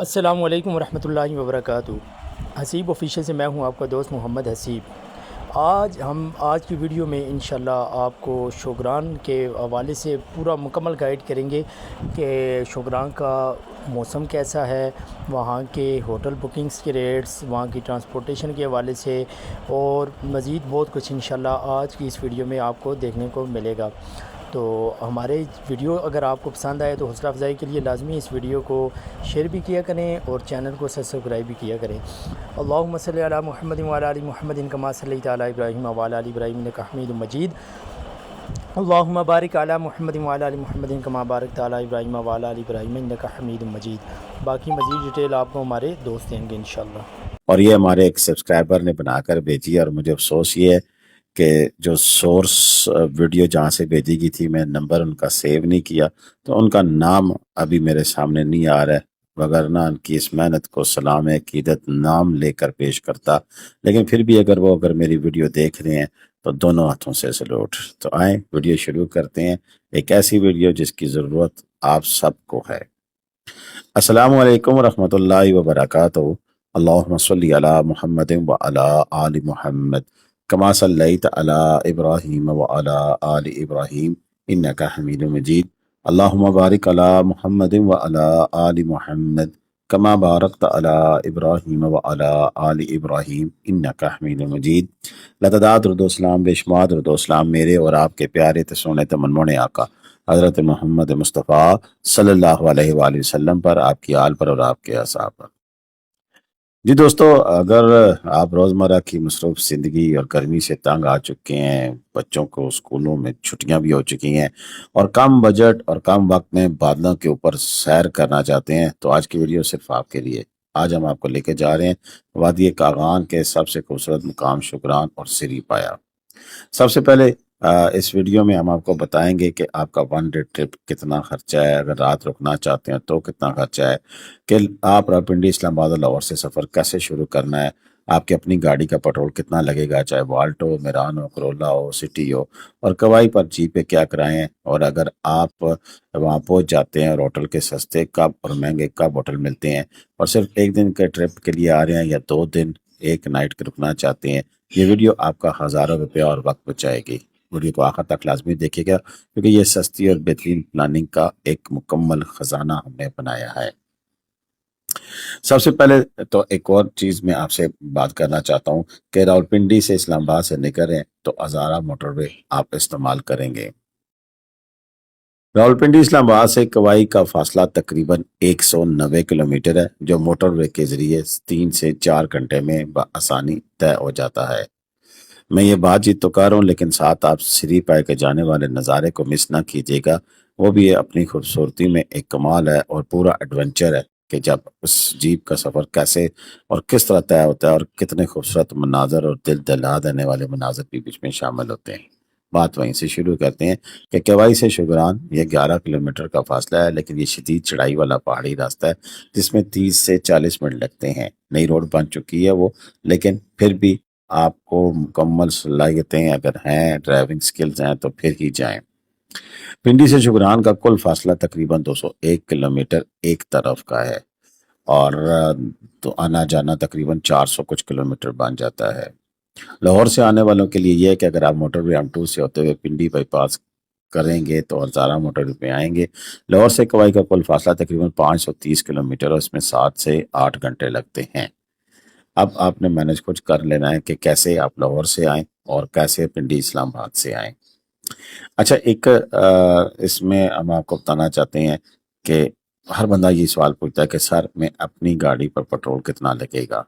السلام علیکم ورحمۃ اللہ وبرکاتہ۔ حسیب آفیشیل سے میں ہوں آپ کا دوست محمد حسیب۔ آج کی ویڈیو میں انشاءاللہ آپ کو شوگران کے حوالے سے پورا مکمل گائیڈ کریں گے کہ شوگران کا موسم کیسا ہے، وہاں کے ہوٹل بکنگز کے ریٹس، وہاں کی ٹرانسپورٹیشن کے حوالے سے اور مزید بہت کچھ انشاءاللہ آج کی اس ویڈیو میں آپ کو دیکھنے کو ملے گا۔ تو ہمارے ویڈیو اگر آپ کو پسند آئے تو حوصلہ افزائی کے لیے لازمی اس ویڈیو کو شیئر بھی کیا کریں اور چینل کو سبسکرائب بھی کیا کریں۔ اللہم صلی علی محمد وعلی آل محمد کما صلیت علی ابراہیم وعلی آل ابراہیم انک حمید مجید۔ اللہم بارک علی محمد وعلی آل محمد کما بارکت علی ابراہیم وعلی آل ابراہیم انک حمید مجید۔ باقی مزید ڈیٹیل آپ کو ہمارے دوست دیں گے انشاءاللہ۔ اور یہ ہمارے ایک سبسکرائبر نے بنا کر بھیجی ہے، اور مجھے افسوس یہ ہے کہ جو سورس ویڈیو جہاں سے بھیجی گئی تھی میں نمبر ان کا سیو نہیں کیا، تو ان کا نام ابھی میرے سامنے نہیں آ رہا ہے، وگرنہ ان کی اس محنت کو سلام عقیدت نام لے کر پیش کرتا۔ لیکن پھر بھی اگر میری ویڈیو دیکھ رہے ہیں تو دونوں ہاتھوں سے سلوٹ۔ تو آئیں ویڈیو شروع کرتے ہیں، ایک ایسی ویڈیو جس کی ضرورت آپ سب کو ہے۔ السلام علیکم ورحمۃ اللہ وبرکاتہ۔ اللہم صلی علی محمد وعلی آل محمد کما صلیت علی ابراہیم وعلی آل ابراہیم انکا حمید مجید۔ اللہم بارک علی محمد وعلی آل محمد کما بارکت علی ابراہیم وعلی آل ابراہیم انکا حمید مجید۔ لتعداد درود و اسلام، بے شمار درود و اسلام میرے اور آپ کے پیارے تے سونے تے منمونے آقا حضرت محمد مصطفیٰ صلی اللہ علیہ وآلہ وسلم پر، آپ کی آل پر اور آپ کے اصحاب پر۔ جی دوستو، اگر آپ روزمرہ کی مصروف زندگی اور گرمی سے تنگ آ چکے ہیں، بچوں کو اسکولوں میں چھٹیاں بھی ہو چکی ہیں اور کم بجٹ اور کم وقت میں بادلوں کے اوپر سیر کرنا چاہتے ہیں، تو آج کی ویڈیو صرف آپ کے لیے۔ آج ہم آپ کو لے کے جا رہے ہیں وادی کاغان کے سب سے خوبصورت مقام شکران اور سری پایا۔ سب سے پہلے اس ویڈیو میں ہم آپ کو بتائیں گے کہ آپ کا ون ڈے ٹرپ کتنا خرچہ ہے، اگر رات رکنا چاہتے ہیں تو کتنا خرچہ ہے، کہ آپ راولپنڈی اسلام آباد اور لاہور سے سفر کیسے شروع کرنا ہے، آپ کی اپنی گاڑی کا پیٹرول کتنا لگے گا، چاہے والٹو ہو، میران ہو، کرولا ہو، سٹی ہو، اور کوائی پر جی پہ کیا کرائیں، اور اگر آپ وہاں پہنچ جاتے ہیں اور ہوٹل کے سستے کب اور مہنگے کب ہوٹل ملتے ہیں، اور صرف ایک دن کے ٹرپ کے لیے آ رہے ہیں یا 2 دن ایک نائٹ کے رکنا چاہتے ہیں، یہ ویڈیو آپ کا ہزاروں روپیہ اور وقت بچائے گی۔ ویڈیو کو آخر تک لازمی دیکھیے گا، کیونکہ یہ سستی اور بہترین پلاننگ کا ایک مکمل خزانہ ہم نے بنایا ہے۔ سب سے پہلے تو ایک اور چیز میں آپ سے بات کرنا چاہتا ہوں کہ راولپنڈی سے اسلام آباد سے نکلیں تو ہزارہ موٹر وے آپ استعمال کریں گے۔ راولپنڈی اسلام آباد سے کوائی کا فاصلہ تقریباً 190 کلومیٹر ہے، جو موٹر وے کے ذریعے 3 سے 4 گھنٹے میں بآسانی طے ہو جاتا ہے۔ میں یہ بات چیت تو کر رہا ہوں، لیکن ساتھ آپ سری پائے کے جانے والے نظارے کو مس نہ کیجیے گا، وہ بھی اپنی خوبصورتی میں ایک کمال ہے اور پورا ایڈونچر ہے کہ جب اس جیپ کا سفر کیسے اور کس طرح طے ہوتا ہے، اور کتنے خوبصورت مناظر اور دل دہلا دینے والے مناظر بھی بیچ میں شامل ہوتے ہیں۔ بات وہیں سے شروع کرتے ہیں کہ کوائی سے شگران یہ 11 کلومیٹر کا فاصلہ ہے، لیکن یہ شدید چڑھائی والا پہاڑی راستہ ہے جس میں 30 سے 40 منٹ لگتے ہیں۔ نئی روڈ بن چکی ہے وہ، لیکن پھر بھی آپ کو مکمل صلاحیتیں اگر ہیں، ڈرائیونگ سکلز ہیں، تو پھر ہی جائیں۔ پنڈی سے شگران کا کل فاصلہ تقریباً 201 کلومیٹر ایک طرف کا ہے، اور تو آنا جانا تقریباً 400 کچھ کلومیٹر بن جاتا ہے۔ لاہور سے آنے والوں کے لیے یہ ہے کہ اگر آپ موٹر وے M2 سے ہوتے ہوئے پنڈی بائی پاس کریں گے تو ہزارہ موٹر وے پہ آئیں گے۔ لاہور سے کوائی کا کل فاصلہ تقریباً 530 کلومیٹر، اور اس میں 7 سے 8 گھنٹے لگتے ہیں۔ اب آپ نے مینج کچھ کر لینا ہے کہ کیسے آپ لاہور سے آئیں اور کیسے پنڈی اسلام آباد سے آئیں۔ اچھا، ایک اس میں ہم آپ کو بتانا چاہتے ہیں کہ ہر بندہ یہ سوال پوچھتا ہے کہ سر میں اپنی گاڑی پر پیٹرول کتنا لگے گا۔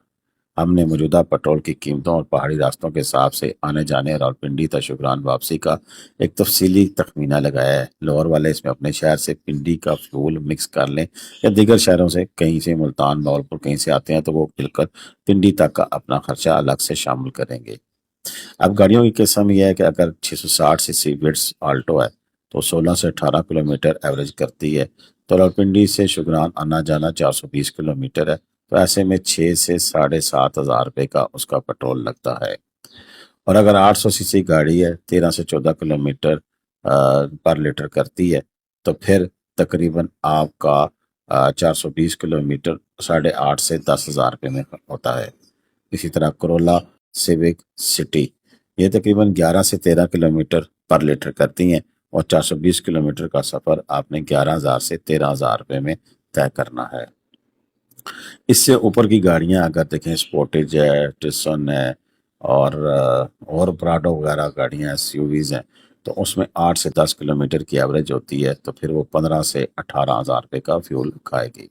ہم نے موجودہ پیٹرول کی قیمتوں اور پہاڑی راستوں کے حساب سے آنے جانے راولپنڈی تا شگران واپسی کا ایک تفصیلی تخمینہ لگایا ہے۔ لاہور والے اس میں اپنے شہر سے پنڈی کا فیول مکس کر لیں، یا دیگر شہروں سے کہیں سے ملتان، باولپور کہیں سے آتے ہیں تو وہ مل کر پنڈی تک کا اپنا خرچہ الگ سے شامل کریں گے۔ اب گاڑیوں کی قسم یہ ہے کہ اگر 660 سی سی وڈس آلٹو ہے تو 16 سے 18 کلومیٹر ایوریج کرتی ہے، تو راولپنڈی سے شگران آنا جانا 420 کلومیٹر ہے، تو ایسے میں 6 سے 7,500 روپے کا اس کا پیٹرول لگتا ہے۔ اور اگر 800 سی سی گاڑی ہے، 13 سے 14 کلومیٹر پر لیٹر کرتی ہے، تو پھر تقریباً آپ کا 420 کلومیٹر 8.5 سے 10,000 روپے میں ہوتا ہے۔ اسی طرح کرولا سیوک سٹی یہ تقریباً 11 سے 13 کلومیٹر پر لیٹر کرتی ہیں اور 420 کلومیٹر کا سفر آپ نے 11,000 سے 13,000 روپے میں طے کرنا ہے۔ اس سے اوپر کی گاڑیاں اگر دیکھیں سپورٹیج ہے، ٹسن ہے اور پراڈو وغیرہ گاڑیاں ایس یو ویز ہیں تو اس میں 8 سے 10 کلومیٹر کی ایوریج ہوتی ہے تو پھر وہ 15 سے 18,000 روپے کا فیول کھائے گی۔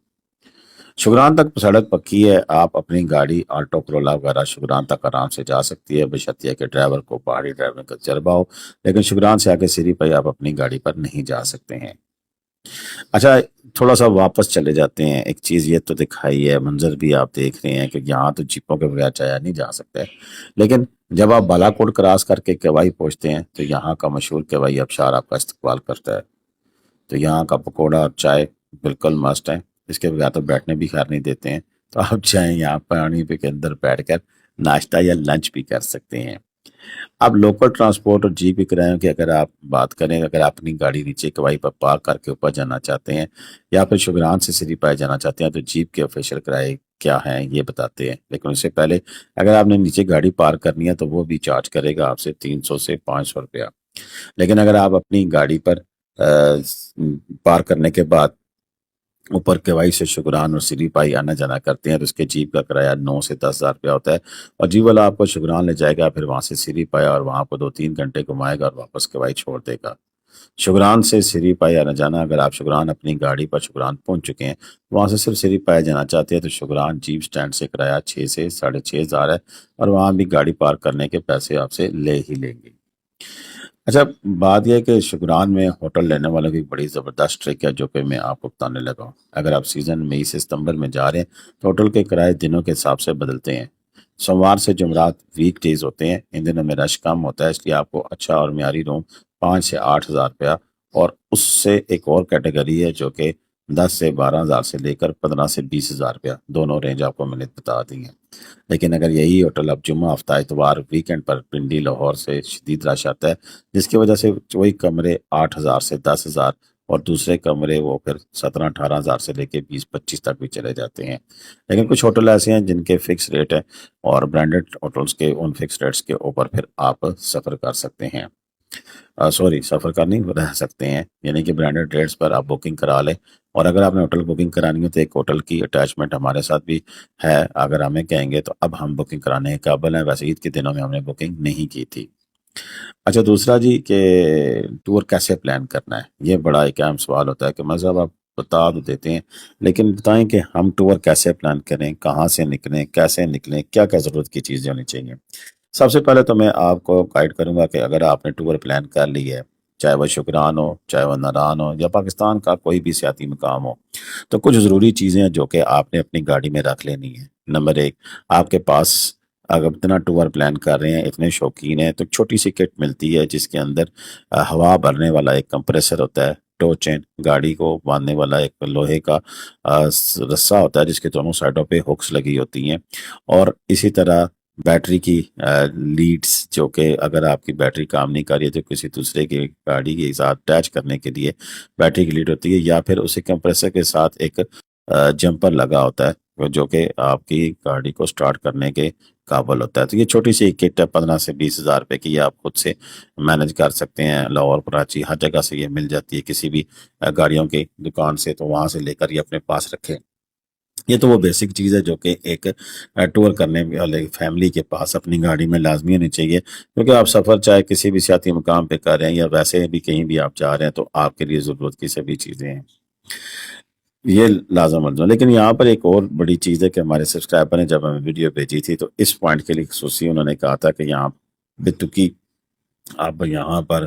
شگران تک سڑک پکی ہے، آپ اپنی گاڑی آلٹو کرولا وغیرہ شگران تک آرام سے جا سکتی ہے بشرطیہ کہ ڈرائیور کو پہاڑی ڈرائیونگ کا تجربہ ہو، لیکن شگران سے آگے سری پہ آپ اپنی گاڑی پر نہیں جا سکتے ہیں۔ اچھا تھوڑا سا واپس چلے جاتے ہیں، ایک چیز یہ تو دکھائی ہے، منظر بھی آپ دیکھ رہے ہیں کہ یہاں تو جیپوں کے بغیر چایا نہیں جا سکتے، لیکن جب آپ بالا کوٹ کراس کر کے کیوائی پہنچتے ہیں تو یہاں کا مشہور کیوائی آبشار آپ کا استقبال کرتا ہے۔ تو یہاں کا پکوڑا اور چائے بالکل مسٹ ہے، اس کے بغیر تو بیٹھنے بھی خیر نہیں دیتے ہیں، تو آپ چاہیں یہاں پانی پہ کے اندر بیٹھ کر ناشتہ یا لنچ بھی کر سکتے ہیں۔ اب لوکل ٹرانسپورٹ اور جیپ کرایوں کی اگر آپ بات کریں، اگر آپ اپنی گاڑی نیچے کوائی پر پارک کر کے اوپر جانا چاہتے ہیں یا پھر شگران سے سری پائے جانا چاہتے ہیں تو جیپ کے آفیشیل کرائے کیا ہیں یہ بتاتے ہیں، لیکن اس سے پہلے اگر آپ نے نیچے گاڑی پارک کرنی ہے تو وہ بھی چارج کرے گا آپ سے 300 سے 500 روپیہ، لیکن اگر آپ اپنی گاڑی پر پارک کرنے کے بعد اوپر کیوائی سے شگران اور سری پائی آنا جانا کرتے ہیں تو اس کے جیپ کا کرایہ 9 سے 10,000 روپیہ ہوتا ہے، اور جیپ والا آپ کو شگران لے جائے گا، پھر وہاں سے سری پایا اور وہاں کو 2-3 گھنٹے گھمائے گا اور واپس کیوائی چھوڑ دے گا۔ شگران سے سری پائی آنا جانا، اگر آپ شگران اپنی گاڑی پر شگران پہنچ چکے ہیں وہاں سے صرف سری پایا جانا چاہتے ہیں تو شگران جیپ سٹینڈ سے کرایہ 6 سے 6,500 ہے، اور وہاں بھی گاڑی پارک کرنے کے پیسے آپ سے لے ہی لیں گے۔ اچھا بات یہ ہے کہ شگران میں ہوٹل لینے والوں کی بڑی زبردست ٹرک ہے جو کہ میں آپ کو بتانے لگا ہوں۔ اگر آپ سیزن مئی سے ستمبر میں جا رہے ہیں تو ہوٹل کے کرائے دنوں کے حساب سے بدلتے ہیں۔ سوموار سے جمعرات ویک ڈیز ہوتے ہیں، ان دنوں میں رش کم ہوتا ہے، اس لیے آپ کو اچھا اور معیاری روم 5 سے 8,000 روپیہ، اور اس سے ایک اور کیٹیگری ہے جو کہ 10 سے 12,000 سے لے کر 15 سے 20,000 روپیہ، دونوں رینج آپ کو میں نے بتا دی ہیں۔ لیکن اگر یہی ہوٹل اب جمعہ ہفتہ اتوار ویکینڈ پر پنڈی لاہور سے شدید رش آتا ہے جس کی وجہ سے وہی کمرے 8,000 سے 10,000 اور دوسرے کمرے وہ پھر 17-18,000 سے لے کے 20-25 تک بھی چلے جاتے ہیں، لیکن کچھ ہوٹل ایسے ہیں جن کے فکس ریٹ ہے اور برانڈڈ ہوٹلز کے ان فکس ریٹس کے اوپر پھر آپ سفر کر سکتے ہیں، سفر کر نہیں رہ سکتے ہیں، یعنی کہ برانڈڈ ریٹس پر آپ بکنگ کرا لیں، اور اگر آپ نے ہوٹل بکنگ کرانی ہے تو ایک ہوٹل کی اٹیچمنٹ ہمارے ساتھ بھی ہے، اگر ہمیں کہیں گے تو اب ہم بکنگ کرانے کے قابل ہیں، ویسے عید کے دنوں میں ہم نے بکنگ نہیں کی تھی۔ اچھا دوسرا جی کہ ٹور کیسے پلان کرنا ہے، یہ بڑا ایک اہم سوال ہوتا ہے کہ مذہب آپ بتا تو دیتے ہیں لیکن بتائیں کہ ہم ٹور کیسے پلان کریں، کہاں سے نکلیں، کیسے نکلیں، کیا کیا ضرورت کی چیزیں ہونی چاہیے۔ سب سے پہلے تو میں آپ کو گائیڈ کروں گا کہ اگر آپ نے ٹور پلان کر لی ہے، چاہے وہ شکران ہو، چاہے وہ ناران ہو، یا پاکستان کا کوئی بھی سیاحتی مقام ہو، تو کچھ ضروری چیزیں ہیں جو کہ آپ نے اپنی گاڑی میں رکھ لینی ہے۔ نمبر 1، آپ کے پاس اگر اتنا ٹور پلان کر رہے ہیں، اتنے شوقین ہیں، تو چھوٹی سی کٹ ملتی ہے جس کے اندر ہوا بھرنے والا ایک کمپریسر ہوتا ہے، ٹو چین گاڑی کو باندھنے والا ایک لوہے کا رسہ ہوتا ہے جس کے دونوں سائڈوں پہ ہکس لگی ہوتی ہیں، اور اسی طرح بیٹری کی لیڈز جو کہ اگر آپ کی بیٹری کام نہیں کر رہی ہے تو کسی دوسرے کی گاڑی کے ساتھ اٹیچ کرنے کے لیے بیٹری کی لیڈ ہوتی ہے، یا پھر اسی کمپریسر کے ساتھ ایک جمپر لگا ہوتا ہے جو کہ آپ کی گاڑی کو سٹارٹ کرنے کے قابل ہوتا ہے۔ تو یہ چھوٹی سی کٹ ہے 15 سے 20,000 روپے کی، یہ آپ خود سے مینج کر سکتے ہیں، لاہور کراچی ہر جگہ سے یہ مل جاتی ہے، کسی بھی گاڑیوں کی دکان سے، تو وہاں سے لے کر یہ اپنے پاس رکھیں۔ یہ تو وہ بیسک چیز ہے جو کہ ایک ٹور کرنے والے فیملی کے پاس اپنی گاڑی میں لازمی ہونی چاہیے، کیونکہ آپ سفر چاہے کسی بھی سیاحتی مقام پہ کر رہے ہیں یا ویسے بھی کہیں بھی آپ جا رہے ہیں تو آپ کے لیے ضرورت کی سبھی چیزیں ہیں، یہ لازم ہے۔ لیکن یہاں پر ایک اور بڑی چیز ہے کہ ہمارے سبسکرائبر نے جب ہمیں ویڈیو بھیجی تھی تو اس پوائنٹ کے لیے خصوصی انہوں نے کہا تھا کہ یہاں بتوکی اب یہاں پر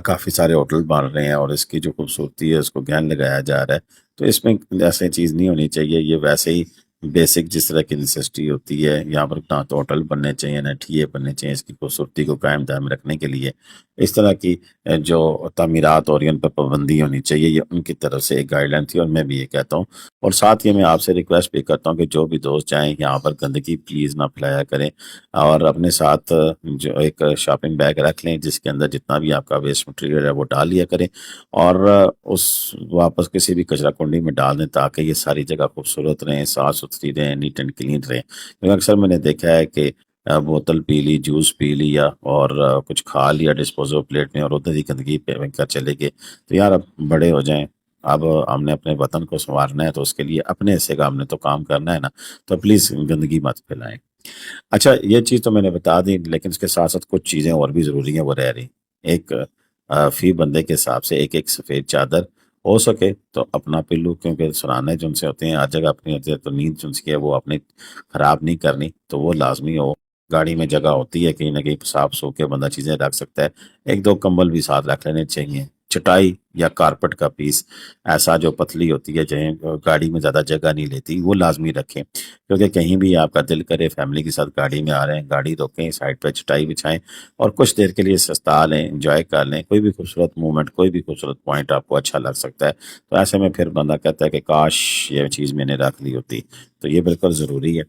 کافی سارے ہوٹل بن رہے ہیں اور اس کی جو خوبصورتی ہے اس کو گین لگایا جا رہا ہے، تو اس میں ایسے چیز نہیں ہونی چاہیے، یہ ویسے ہی بیسک جس طرح کی نیسیسٹی ہوتی ہے یہاں پر نہ تو ہوٹل بننے چاہیے نہ ٹھیے بننے چاہیے اس کی خوبصورتی کو قائم دائم رکھنے کے لیے اس طرح کی جو تعمیرات اور ان پر پابندی ہونی چاہیے یہ ان کی طرف سے ایک گائیڈ لائن تھی اور میں بھی یہ کہتا ہوں اور ساتھ ہی میں آپ سے ریکویسٹ بھی کرتا ہوں کہ جو بھی دوست جائیں یہاں پر گندگی پلیز نہ پھیلایا کریں اور اپنے ساتھ جو ایک شاپنگ بیگ رکھ لیں جس کے اندر جتنا بھی آپ کا ویسٹ مٹیریل ہے وہ ڈال لیا کریں اور اس واپس کسی بھی کچرا کنڈی میں ڈال دیں تاکہ یہ ساری جگہ خوبصورت رہیں صاف ستھری رہیں نیٹ اینڈ کلین رہیں کیونکہ اکثر میں نے دیکھا ہے کہ بوتل پی لی جوس پی لیا اور کچھ کھا لیا ڈسپوزل پلیٹ میں اور ادھر ہی گندگی پھینک کر چلے گئے تو یار اب بڑے ہو جائیں اب ہم نے اپنے وطن کو سنوارنا ہے تو اس کے لیے اپنے حصے کا ہم نے تو کام کرنا ہے نا تو پلیز گندگی مت پھیلائیں اچھا یہ چیز تو میں نے بتا دی لیکن اس کے ساتھ ساتھ کچھ چیزیں اور بھی ضروری ہیں وہ رہ رہی ایک فی بندے کے حساب سے ایک سفید چادر ہو سکے تو اپنا پلو کیونکہ سرانے جن سے ہوتے ہیں ہر جگہ اپنی ہوتی ہے تو نیند جن سے ہے وہ اپنی خراب نہیں کرنی تو وہ لازمی ہو گاڑی میں جگہ ہوتی ہے کہیں نہ کہیں صاف سو کے بندہ چیزیں رکھ سکتا ہے ایک دو کمبل بھی ساتھ رکھ لینے چاہیے چٹائی یا کارپٹ کا پیس ایسا جو پتلی ہوتی ہے جہیں گاڑی میں زیادہ جگہ نہیں لیتی وہ لازمی رکھیں کیونکہ کہیں بھی آپ کا دل کرے فیملی کے ساتھ گاڑی میں آ رہے ہیں گاڑی روکیں سائڈ پہ چٹائی بچھائیں اور کچھ دیر کے لیے سستا لیں انجوائے کر لیں کوئی بھی خوبصورت مومنٹ کوئی بھی خوبصورت پوائنٹ آپ کو اچھا لگ سکتا ہے تو ایسے میں پھر بندہ کہتا ہے کہ کاش یہ چیز میں نے رکھ لی ہوتی تو یہ بالکل ضروری ہے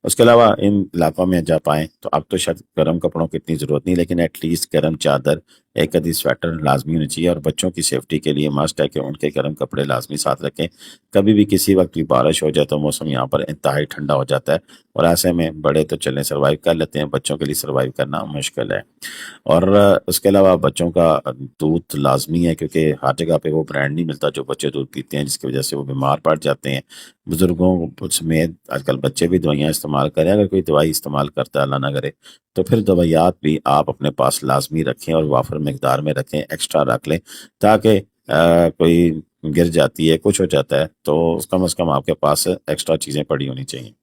اس کے علاوہ ان علاقوں میں جا پائیں تو اب تو شاید گرم کپڑوں کی اتنی ضرورت نہیں لیکن ایٹ لیسٹ گرم چادر ایک ادھی سویٹر لازمی ہونی چاہیے اور بچوں کی سیفٹی کے لیے مسٹ ہے کہ ان کے گرم کپڑے لازمی ساتھ رکھیں کبھی بھی کسی وقت بھی بارش ہو جائے تو موسم یہاں پر انتہائی ٹھنڈا ہو جاتا ہے اور ایسے میں بڑے تو چلیں سروائیو کر لیتے ہیں بچوں کے لیے سروائیو کرنا مشکل ہے اور اس کے علاوہ بچوں کا دودھ لازمی ہے کیونکہ ہر جگہ پہ وہ برانڈ نہیں ملتا جو بچے دودھ پیتے ہیں جس کی وجہ سے وہ بیمار پڑ جاتے ہیں بزرگوں سمیت آج کل بچے بھی دوائیاں استعمال کریں اگر کوئی دوائی استعمال کرتا ہے اللہ نہ کرے تو پھر دوائیات بھی آپ اپنے پاس لازمی رکھیں اور وافر مقدار میں رکھیں ایکسٹرا رکھ لیں تاکہ کوئی گر جاتی ہے کچھ ہو جاتا ہے تو کم از کم آپ کے پاس ایکسٹرا چیزیں پڑی ہونی چاہیے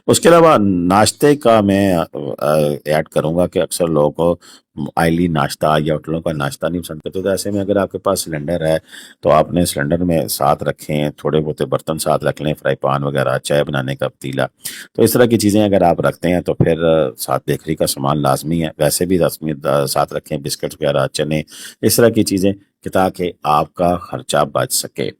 اس کے علاوہ ناشتے کا میں ایڈ کروں گا کہ اکثر لوگ آئلی ناشتہ یا ہوٹلوں کا ناشتہ نہیں پسند کرتے تو ایسے میں اگر آپ کے پاس سلنڈر ہے تو آپ نے سلنڈر میں ساتھ رکھیں تھوڑے بہت برتن ساتھ رکھ لیں فرائی پان وغیرہ چائے بنانے کا پتیلا تو اس طرح کی چیزیں اگر آپ رکھتے ہیں تو پھر ساتھ بیکری کا سامان لازمی ہے ویسے بھی لازمی ساتھ رکھیں بسکٹ وغیرہ چنے اس طرح کی چیزیں کہ تاکہ آپ کا خرچہ بچ سکے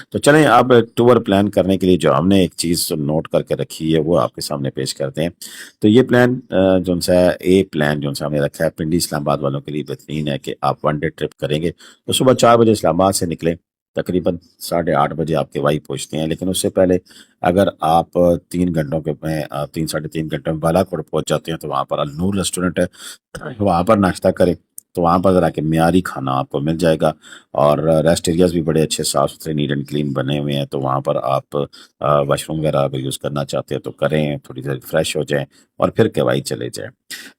تو چلیں اب ٹور پلان کرنے کے لیے جو ہم نے ایک چیز نوٹ کر کے رکھی ہے وہ آپ کے سامنے پیش کرتے ہیں تو یہ پلان جو سا اے پلان جو سا ہم نے رکھا ہے پنڈی اسلام آباد والوں کے لیے بہترین ہے کہ آپ 1 ڈے ٹرپ کریں گے تو صبح 4 بجے اسلام آباد سے نکلیں تقریباً 8:30 بجے آپ کے وائی پہنچتے ہیں لیکن اس سے پہلے اگر آپ 3 گھنٹوں کے میں 3 3.5 گھنٹوں میں بالا کوٹ پہنچ جاتے ہیں تو وہاں پر النور ریسٹورنٹ ہے وہاں پر ناشتہ کریں تو وہاں پر ذرا کہ معیاری کھانا آپ کو مل جائے گا اور ریسٹ ایریاز بھی بڑے اچھے صاف ستھرے نیٹ اینڈ کلین بنے ہوئے ہیں تو وہاں پر آپ واش روم وغیرہ اگر یوز کرنا چاہتے ہیں تو کریں تھوڑی دیر فریش ہو جائیں اور پھر کیوائی چلے جائیں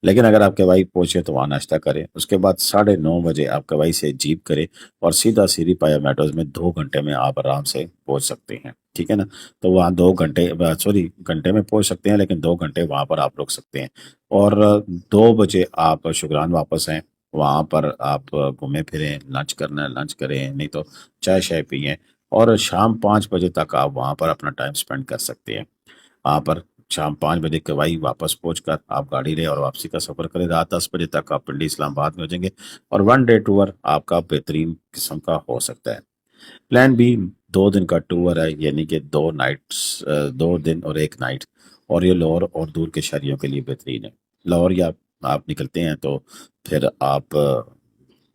لیکن اگر آپ کیوائی پہنچے تو وہاں ناشتہ کریں اس کے بعد 9:30 بجے آپ کیوائی سے جیپ کریں اور سیدھا سیری پایا میٹوز میں 2 گھنٹے میں آپ آرام سے پہنچ سکتے ہیں ٹھیک ہے نا تو وہاں 2 گھنٹے میں پہنچ سکتے ہیں لیکن 2 گھنٹے وہاں پر آپ رک سکتے ہیں اور 2 بجے آپ شکران واپس آئیں وہاں پر آپ گھومیں پھریں لنچ کرنا ہے لنچ کریں نہیں تو چائے شائے پئیں اور شام 5 بجے تک آپ وہاں پر اپنا ٹائم سپینڈ کر سکتے ہیں وہاں پر شام 5 بجے کے وہی واپس پہنچ کر آپ گاڑی لیں اور واپسی کا سفر کریں رات 10 بجے تک آپ پنڈی اسلام آباد میں ہو جائیں گے اور 1 ڈے ٹور آپ کا بہترین قسم کا ہو سکتا ہے پلان بھی 2 دن کا ٹور ہے یعنی کہ 2 دن اور 1 نائٹ اور یہ لاہور اور دور کے شہریوں کے لیے بہترین ہے لاہور یا آپ نکلتے ہیں تو پھر آپ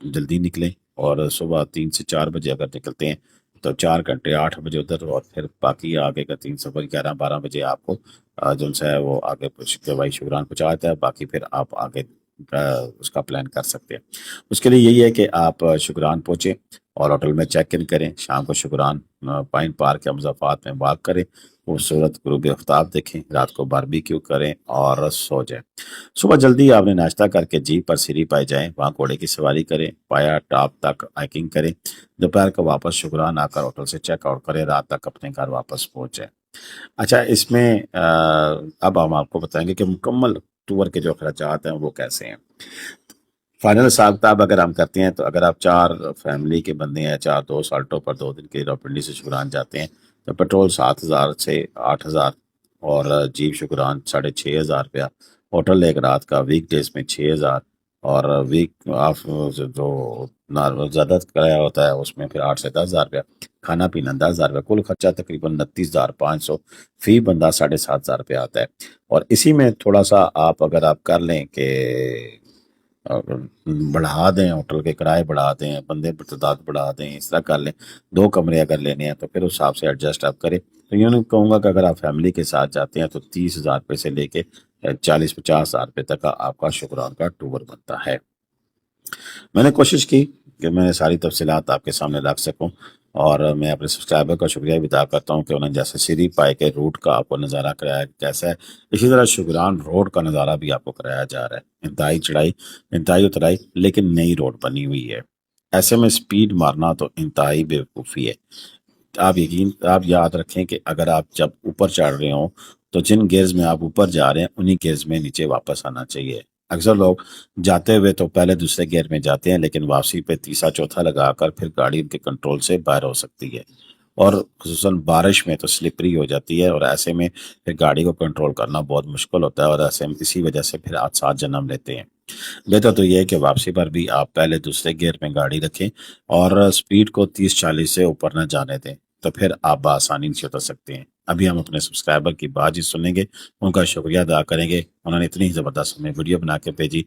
جلدی نکلیں اور صبح 3 سے 4 بجے اگر نکلتے ہیں تو 4 گھنٹے 8 بجے ادھر اور پھر باقی آگے کا 3 سفر 11 12 بجے آپ کو جو ہے وہ آگے بھائی شکران پہنچا دیتا ہے باقی پھر آپ آگے اس کا پلان کر سکتے ہیں اس کے لیے یہی ہے کہ آپ شکران پہنچیں اور ہوٹل میں چیک ان کریں شام کو شکران پائن پارک یا مضافات میں واک کریں خوبصورت غروب آفتاب دیکھیں رات کو باربیکیو کریں اور سو جائیں صبح جلدی آپ نے ناشتہ کر کے جیپ پر سیری پائے جائیں وہاں گھوڑے کی سواری کریں پایا ٹاپ تک ہائکنگ کریں دوپہر کو واپس شکران آ کر ہوٹل سے چیک آؤٹ کریں رات تک اپنے گھر واپس پہنچ جائیں اچھا اس میں اب ہم آپ کو بتائیں گے کہ مکمل ٹور کے جو اخراجات ہیں وہ کیسے ہیں فائنل حساب کتاب اگر ہم کرتے ہیں تو اگر آپ 4 فیملی کے بندے ہیں 4 دوست آلٹو پر 2 دن کے راوپنڈی سے شکران جاتے ہیں تو پیٹرول 7,000 سے 8,000 اور جیپ شکران 6,500 ہوٹل ایک رات کا، ویک ڈیز میں 6,000 اور ویک آف جو زیادہ کرایہ ہوتا ہے اس میں پھر 8 سے 10,000 کھانا پینا 10,000 کل خرچہ تقریباً 29,500 فی بندہ 7,500 آتا ہے۔ اور اسی میں تھوڑا سا اگر آپ کر لیں کہ بڑھا دیں، ہوٹل کے کرائے بڑھا دیں، بندے پر تعداد بڑھا دیں، اس طرح کر لیں، 2 کمرے اگر لینے ہیں تو پھر اس حساب سے ایڈجسٹ آپ کریں۔ تو یوں نہیں کہوں گا کہ اگر آپ فیملی کے ساتھ جاتے ہیں تو 30,000 سے لے کے 40-50,000 تک کا آپ کا شکران کا ٹور بنتا ہے۔ میں نے کوشش کی کہ میں نے ساری تفصیلات آپ کے سامنے رکھ سکوں، اور میں اپنے سبسکرائبر کا شکریہ بھی ادا کرتا ہوں کہ انہوں نے جیسے سری پائے کے روٹ کا آپ کو نظارہ کرایا کیسا ہے، اسی طرح شکران روڈ کا نظارہ بھی آپ کو کرایا جا رہا ہے۔ انتہائی چڑھائی، انتہائی اترائی، لیکن نئی روڈ بنی ہوئی ہے، ایسے میں سپیڈ مارنا تو انتہائی بیوقوفی ہے۔ آپ یاد رکھیں کہ اگر آپ جب اوپر چڑھ رہے ہوں تو جن گیئرز میں آپ اوپر جا رہے ہیں انہی گیئرز میں نیچے واپس آنا چاہیے۔ اکثر لوگ جاتے ہوئے تو پہلے دوسرے گیئر میں جاتے ہیں، لیکن واپسی پہ تیسرا چوتھا لگا کر پھر گاڑی ان کے کنٹرول سے باہر ہو سکتی ہے، اور خصوصاً بارش میں تو سلپری ہو جاتی ہے، اور ایسے میں پھر گاڑی کو کنٹرول کرنا بہت مشکل ہوتا ہے، اور ایسے میں اسی وجہ سے پھر حادثات جنم لیتے ہیں۔ بہتر تو یہ ہے کہ واپسی پر بھی آپ پہلے دوسرے گیئر میں گاڑی رکھیں اور سپیڈ کو 30-40 سے اوپر نہ جانے دیں، تو پھر آپ بآسانی سے اتر سکتے ہیں۔ ابھی ہم اپنے سبسکرائبر کی بات سنیں گے، ان کا شکریہ ادا کریں گے، انہوں نے اتنی زبردست ہمیں ویڈیو بنا کے بھیجی۔